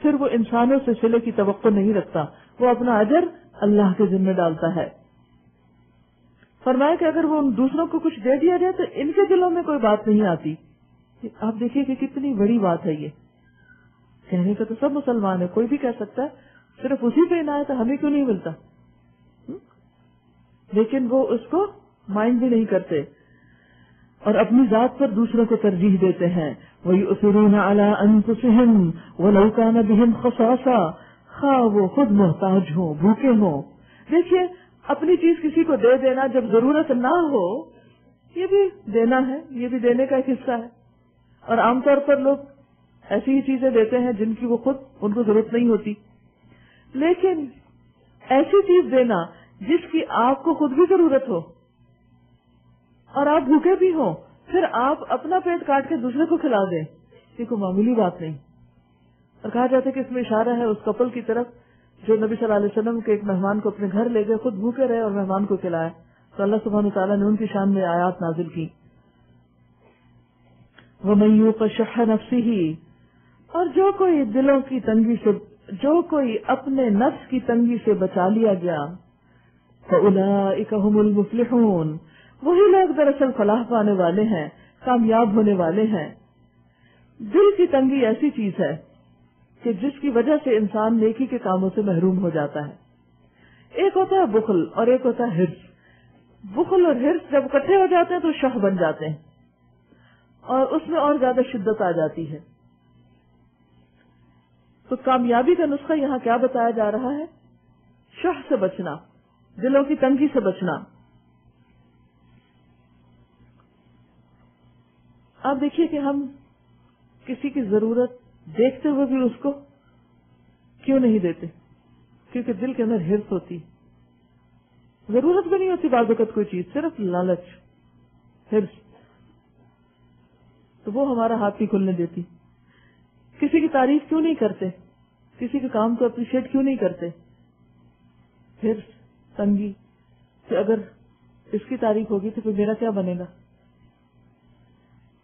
پھر وہ انسانوں سے صلے کی توقع نہیں رکھتا، وہ اپنا اجر اللہ کے ذمہ ڈالتا ہے۔ فرمایا کہ اگر وہ ان دوسروں کو کچھ دے دیا جائے تو ان کے دلوں میں کوئی بات نہیں آتی۔ آپ دیکھیے کہ کتنی بڑی بات ہے یہ، کہنے کا تو سب مسلمان ہے، کوئی بھی کہہ سکتا ہے صرف اسی پہ عنایت ہے، ہمیں کیوں نہیں ملتا، لیکن وہ اس کو مائنڈ بھی نہیں کرتے اور اپنی ذات پر دوسروں کو ترجیح دیتے ہیں۔ وَيُؤْثِرُونَ عَلَىٰ أَنفُسِهِمْ وَلَوْ كَانَ بِهِمْ خَصَاصَةٌ، خواہ وہ خود محتاج ہوں، بھوکے ہوں۔ دیکھیے اپنی چیز کسی کو دے دینا جب ضرورت نہ ہو، یہ بھی دینا ہے، یہ بھی دینے کا ایک حصہ ہے۔ اور عام طور پر لوگ ایسی ہی چیزیں دیتے ہیں جن کی وہ خود ان کو ضرورت نہیں ہوتی، لیکن ایسی چیز دینا جس کی آپ کو خود بھی ضرورت ہو اور آپ بھوکے بھی ہوں، پھر آپ اپنا پیٹ کاٹ کے دوسرے کو کھلا دیں، یہ کوئی معمولی بات نہیں۔ اور کہا جاتا ہے کہ اس میں اشارہ ہے اس کپل کی طرف جو نبی صلی اللہ علیہ وسلم کے ایک مہمان کو اپنے گھر لے گئے، خود بھوکے رہے اور مہمان کو کھلایا، تو اللہ سبحانہ وتعالیٰ نے ان کی شان میں آیات نازل کی۔ وَمَن يُوقَ شُحَّ نَفْسِهِ، اور جو کوئی دلوں کی تنگی سے، جو کوئی اپنے نفس کی تنگی سے بچا لیا گیا، فَأُولَٰئِكَ هُمُ الْمُفْلِحُونَ، وہی لوگ دراصل فلاح پانے والے ہیں، کامیاب ہونے والے ہیں۔ دل کی تنگی ایسی چیز ہے کہ جس کی وجہ سے انسان نیکی کے کاموں سے محروم ہو جاتا ہے۔ ایک ہوتا ہے بخل اور ایک ہوتا ہے حرص۔ بخل اور حرص جب اکٹھے ہو جاتے ہیں تو شح بن جاتے ہیں اور اس میں اور زیادہ شدت آ جاتی ہے۔ تو کامیابی کا نسخہ یہاں کیا بتایا جا رہا ہے؟ شح سے بچنا، دلوں کی تنگی سے بچنا۔ آپ دیکھیے کہ ہم کسی کی ضرورت دیکھتے ہوئے بھی اس کو کیوں نہیں دیتے؟ کیونکہ دل کے اندر حرص ہوتی، ضرورت بھی نہیں ہوتی بعض اوقات کوئی چیز، صرف لالچ، حرص، تو وہ ہمارا ہاتھ نہیں کھلنے دیتی۔ کسی کی تعریف کیوں نہیں کرتے؟ کسی کے کام کو اپریشیٹ کیوں نہیں کرتے؟ حرص، تنگی کہ اگر اس کی تعریف ہوگی تو پھر میرا کیا بنے گا؟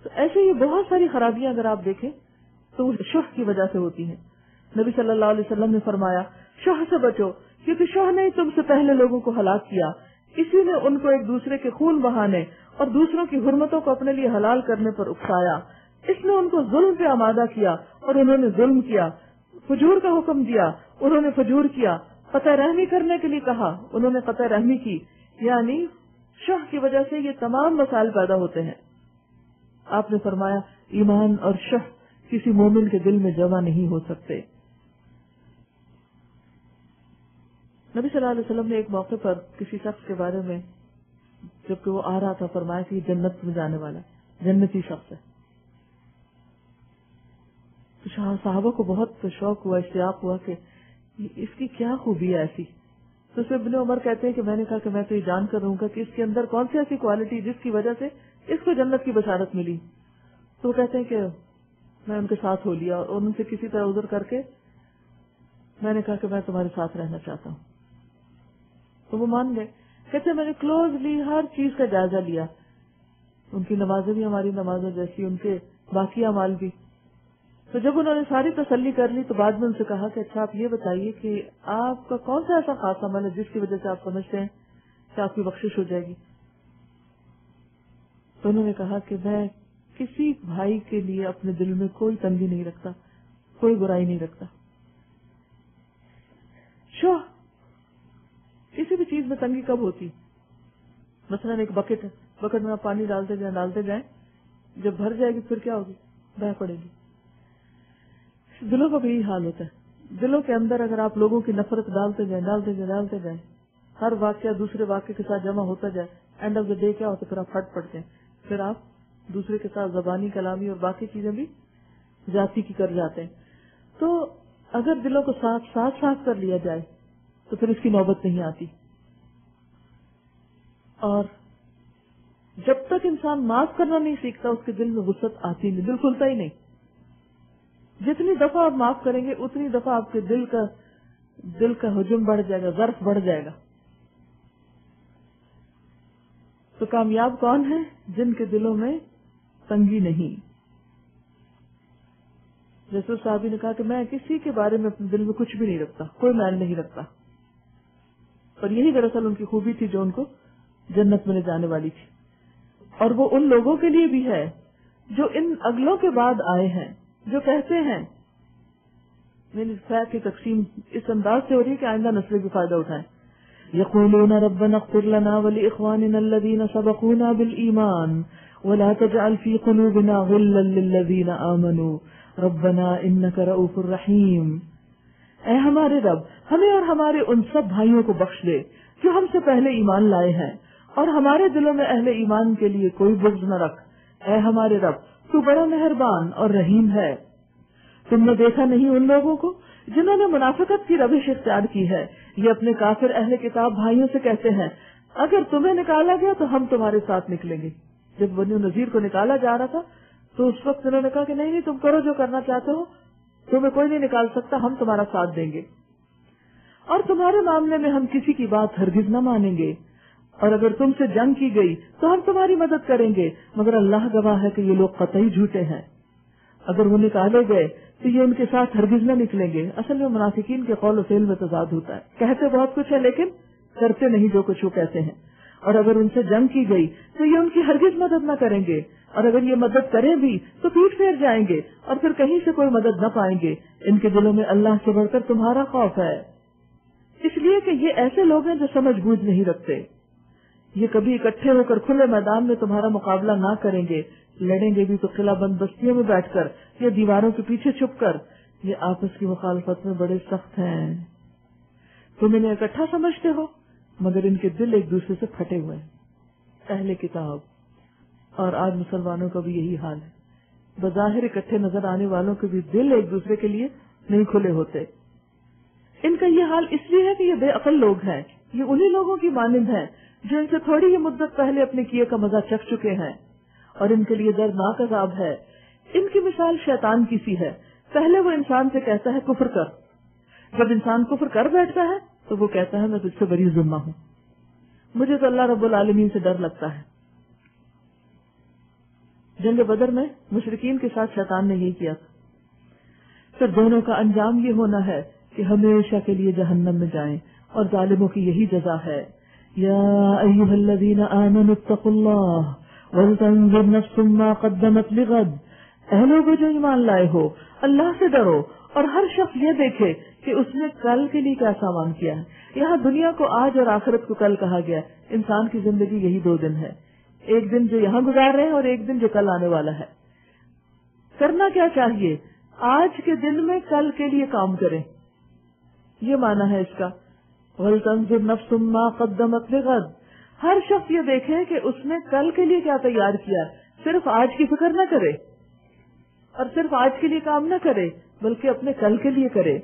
تو ایسے ہی بہت ساری خرابیاں اگر آپ دیکھیں تو وہ شح کی وجہ سے ہوتی ہیں۔ نبی صلی اللہ علیہ وسلم نے فرمایا شح سے بچو، کیونکہ شح نے تم سے پہلے لوگوں کو ہلاک کیا، اسی نے ان کو ایک دوسرے کے خون بہانے اور دوسروں کی حرمتوں کو اپنے لیے حلال کرنے پر اکسایا، اس نے ان کو ظلم پہ آمادہ کیا اور انہوں نے ظلم کیا، فجور کا حکم دیا، انہوں نے فجور کیا، قطع رحمی کرنے کے لیے کہا، انہوں نے قطع رحمی کی۔ یعنی شح کی وجہ سے یہ تمام مسائل پیدا ہوتے ہیں۔ آپ نے فرمایا ایمان اور شح کسی مومن کے دل میں جمع نہیں ہو سکتے۔ نبی صلی اللہ علیہ وسلم نے ایک موقع پر کسی شخص کے بارے میں جبکہ وہ آ رہا تھا فرمایا کہ یہ جنت میں جانے والا جنتی شخص ہے۔ تو صحابہ کو بہت شوق ہوا، اشتیاق ہوا کہ اس کی کیا خوبی ہے ایسی۔ تو اس میں ابن عمر کہتے ہیں کہ میں نے کہا کہ میں تو یہ جان کر رہوں گا کہ اس کے اندر کون سی ایسی کوالٹی جس کی وجہ سے اس کو جنت کی بشارت ملی۔ تو وہ کہتے ہیں کہ میں ان کے ساتھ ہو لیا اور ان سے کسی طرح عذر کر کے میں نے کہا کہ میں تمہارے ساتھ رہنا چاہتا ہوں، تو وہ مان گئے۔ کہتے میں نے کلوزلی ہر چیز کا جائزہ لیا، ان کی نمازیں بھی ہماری نمازیں جیسی، ان کے باقی اعمال بھی۔ تو جب انہوں نے ساری تسلی کر لی تو بعد میں ان سے کہا کہ اچھا آپ یہ بتائیے کہ آپ کا کون سا ایسا خاص عمل ہے جس کی وجہ سے آپ سمجھتے ہیں کہ آپ کی بخشش ہو جائے گی؟ تو انہوں نے کہا کہ میں کسی بھائی کے لیے اپنے دل میں کوئی تنگی نہیں رکھتا، کوئی برائی نہیں رکھتا۔ شوہ کسی بھی چیز میں تنگی کب ہوتی؟ مثلا ایک بکٹ ہے، بکٹ میں آپ پانی ڈالتے جائیں، جب بھر جائے گی پھر کیا ہوگی؟ بہہ پڑے گی۔ دلوں کا بھی یہی حال ہوتا ہے۔ دلوں کے اندر اگر آپ لوگوں کی نفرت ڈالتے جائیں، ہر واقعہ دوسرے واقعے کے ساتھ جمع ہوتا جائے، اینڈ آف دا ڈے کیا ہوتا ہے؟ پھر آپ پھٹ پڑتے ہیں، پھر آپ دوسرے کے ساتھ زبانی، کلامی اور باقی چیزیں بھی ذاتی کی کر جاتے ہیں۔ تو اگر دلوں کو صاف کر لیا جائے تو پھر اس کی نوبت نہیں آتی۔ اور جب تک انسان معاف کرنا نہیں سیکھتا اس کے دل میں وسعت آتی نہیں، دل کھلتا ہی نہیں۔ جتنی دفعہ آپ معاف کریں گے اتنی دفعہ آپ کے دل کا حجم بڑھ جائے گا، ظرف بڑھ جائے گا۔ تو کامیاب کون ہے؟ جن کے دلوں میں تنگی نہیں۔ رسول صاحب نے کہا کہ میں کسی کے بارے میں اپنے دل میں کچھ بھی نہیں رکھتا، کوئی میل نہیں رکھتا، اور یہی دراصل ان کی خوبی تھی جو ان کو جنت میں لے جانے والی تھی. اور وہ ان لوگوں کے لیے بھی ہے جو ان اگلوں کے بعد آئے ہیں، جو کہتے ہیں، میری خیر کی تقسیم اس انداز سے ہو رہی ہے کہ آئندہ نسلیں بھی فائدہ اٹھائیں. یقولون ربنا اغفر لنا ولاخواننا الذین سبقونا بالایمان ولا تجعل في قلوبنا غلا للذین آمنوا ربنا انک رؤوف رحیم. اے ہمارے رب، ہمیں اور ہمارے ان سب بھائیوں کو بخش دے جو ہم سے پہلے ایمان لائے ہیں، اور ہمارے دلوں میں اہل ایمان کے لیے کوئی بغض نہ رکھ. اے ہمارے رب، تو بڑا مہربان اور رحیم ہے. تم نے دیکھا نہیں ان لوگوں کو جنہوں نے منافقت کی روش اختیار کی ہے؟ یہ اپنے کافر اہل کتاب بھائیوں سے کہتے ہیں اگر تمہیں نکالا گیا تو ہم تمہارے ساتھ نکلیں گے. جب بنی نذیر کو نکالا جا رہا تھا تو اس وقت انہوں نے کہا کہ نہیں تم کرو جو کرنا چاہتے ہو، تمہیں کوئی نہیں نکال سکتا، ہم تمہارا ساتھ دیں گے، اور تمہارے معاملے میں ہم کسی کی بات ہرگز نہ مانیں گے، اور اگر تم سے جنگ کی گئی تو ہم تمہاری مدد کریں گے، مگر اللہ گواہ ہے کہ یہ لوگ قطعی جھوٹے ہیں. اگر وہ نکالے گئے تو یہ ان کے ساتھ ہرگز نہ نکلیں گے. اصل میں منافقین کے قول و فعل میں تضاد ہوتا ہے، کہتے بہت کچھ ہے لیکن کرتے نہیں جو کچھ وہ کہتے ہیں. اور اگر ان سے جنگ کی گئی تو یہ ان کی ہرگز مدد نہ کریں گے، اور اگر یہ مدد کریں بھی تو پیٹ پھیر جائیں گے اور پھر کہیں سے کوئی مدد نہ پائیں گے. ان کے دلوں میں اللہ سے بڑھ کر تمہارا خوف ہے، اس لیے کہ یہ ایسے لوگ ہیں جو سمجھ بوجھ نہیں رکھتے. یہ کبھی اکٹھے ہو کر کھلے میدان میں تمہارا مقابلہ نہ کریں گے، لڑیں گے بھی تو قلعہ بند بستیوں میں بیٹھ کر یا دیواروں کے پیچھے چھپ کر. یہ آپس کی مخالفت میں بڑے سخت ہیں. تم انہیں اکٹھا سمجھتے ہو مگر ان کے دل ایک دوسرے سے پھٹے ہوئے ہیں. اہل کتاب اور آج مسلمانوں کا بھی یہی حال ہے. بظاہر اکٹھے نظر آنے والوں کے بھی دل ایک دوسرے کے لیے نہیں کھلے ہوتے. ان کا یہ حال اس لیے ہے کہ یہ بے عقل لوگ ہیں. یہ انہی لوگوں کی مانند ہیں جو ان سے تھوڑی ہی مدت پہلے اپنے کیے کا مزہ چکھ چکے ہیں اور ان کے لیے دردناک عذاب ہے. ان کی مثال شیطان کی سی ہے. پہلے وہ انسان سے کہتا ہے کفر کر، جب انسان کفر کر بیٹھتا ہے تو وہ کہتا ہے میں تجھ سے بری ذمہ ہوں، مجھے تو اللہ رب العالمین سے ڈر لگتا ہے. جنگ بدر میں مشرکین کے ساتھ شیطان نے یہی کیا تھا. پھر دونوں کا انجام یہ ہونا ہے کہ ہمیشہ کے لیے جہنم میں جائیں، اور ظالموں کی یہی جزا ہے. یا ایھا الذین آمنوا اتقوا اللہ ولتنظر نفس ما قدمت لغد. اے لوگوں جو ایمان لائے ہو، اللہ سے ڈرو اور ہر شخص یہ دیکھے کہ اس نے کل کے لیے کیا سامان کیا ہے. یہاں دنیا کو آج اور آخرت کو کل کہا گیا. انسان کی زندگی یہی 2 دن ہے، ایک دن جو یہاں گزار رہے ہیں اور ایک دن جو کل آنے والا ہے. کرنا کیا چاہیے؟ آج کے دن میں کل کے لیے کام کریں، یہ معنی ہے اس کا. وَلْتَنْظُرْ نَفْسٌ مَا قَدَّمَتْ لِغَدٍ. ہر شخص یہ دیکھے کہ اس نے کل کے لیے کیا تیار کیا. صرف آج کی فکر نہ کرے اور صرف آج کے لیے کام نہ کرے بلکہ اپنے کل کے لیے کرے.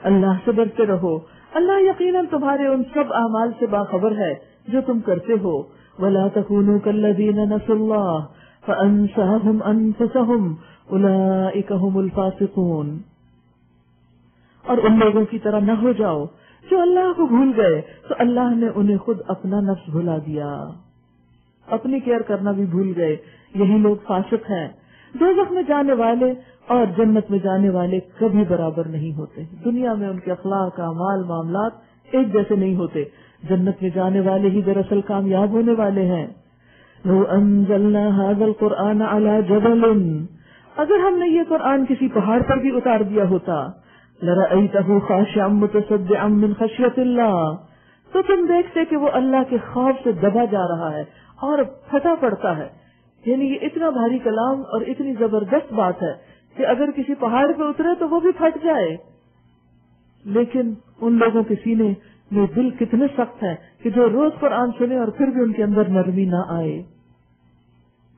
اللہ سے ڈرتے رہو، اللہ یقیناً تمہارے ان سب اعمال سے باخبر ہے جو تم کرتے ہو. وَلَا تَكُونُوا كَالَّذِينَ نَسُوا اللَّهَ فَأَنسَاهُمْ أَنفُسَهُمْ أُولَئِكَ هُمُ الْفَاسِقُونَ. اور ان لوگوں کی طرح نہ ہو جاؤ جو اللہ کو بھول گئے تو اللہ نے انہیں خود اپنا نفس بھلا دیا، اپنی کیئر کرنا بھی بھول گئے. یہی لوگ فاسق ہیں. دوزخ میں جانے والے اور جنت میں جانے والے کبھی برابر نہیں ہوتے. دنیا میں ان کے اخلاق، اعمال، معاملات ایک جیسے نہیں ہوتے. جنت میں جانے والے ہی دراصل کامیاب ہونے والے ہیں. لو انزلنا هذا القرآن على جبل. اگر ہم نے یہ قرآن کسی پہاڑ پر بھی اتار دیا ہوتا، لرأيته خاشعا متصدعا من خشية الله. تو تم دیکھتے کہ وہ اللہ کے خوف سے دبا جا رہا ہے اور پھٹا پڑتا ہے. یعنی یہ اتنا بھاری کلام اور اتنی زبردست بات ہے کہ اگر کسی پہاڑ پہ اترے تو وہ بھی پھٹ جائے. لیکن ان لوگوں کے سینے میں دل کتنے سخت ہیں کہ جو روز قرآن سنے اور پھر بھی ان کے اندر نرمی نہ آئے.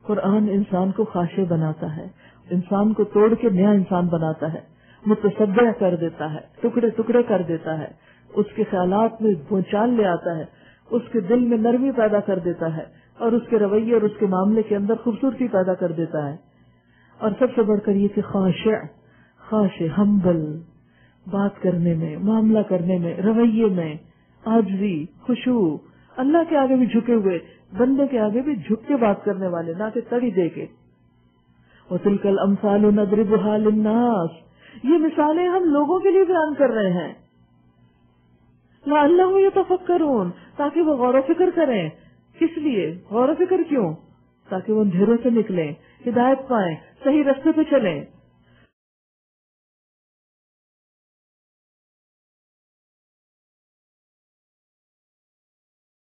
قرآن انسان کو خاشع بناتا ہے، انسان کو توڑ کے نیا انسان بناتا ہے، متصدع کر دیتا ہے، ٹکڑے ٹکڑے کر دیتا ہے، اس کے خیالات میں بھونچال لے آتا ہے، اس کے دل میں نرمی پیدا کر دیتا ہے اور اس کے رویے اور اس کے معاملے کے اندر خوبصورتی پیدا کر دیتا ہے. اور سب سے بڑھ کر یہ کہ خاشع ہمبل، بات کرنے میں، معاملہ کرنے میں، رویے میں عاجزی، خشوع، اللہ کے آگے بھی جھکے ہوئے، بندے کے آگے بھی جھک کے بات کرنے والے، نہ کہ تڑی دے کے. وَتِلْكَ الْأَمْثَالُ نَضْرِبُهَا لِلنَّاسِ، یہ مثالیں ہم لوگوں کے لیے بیان کر رہے ہیں، لَعَلَّهُمْ يَتَفَكَّرُونَ، تاکہ وہ غور و فکر کریں۔ کس لیے غور و فکر کیوں؟ تاکہ وہ اندھیروں سے نکلیں، ہدایت پائیں، صحیح راستے پہ چلیں۔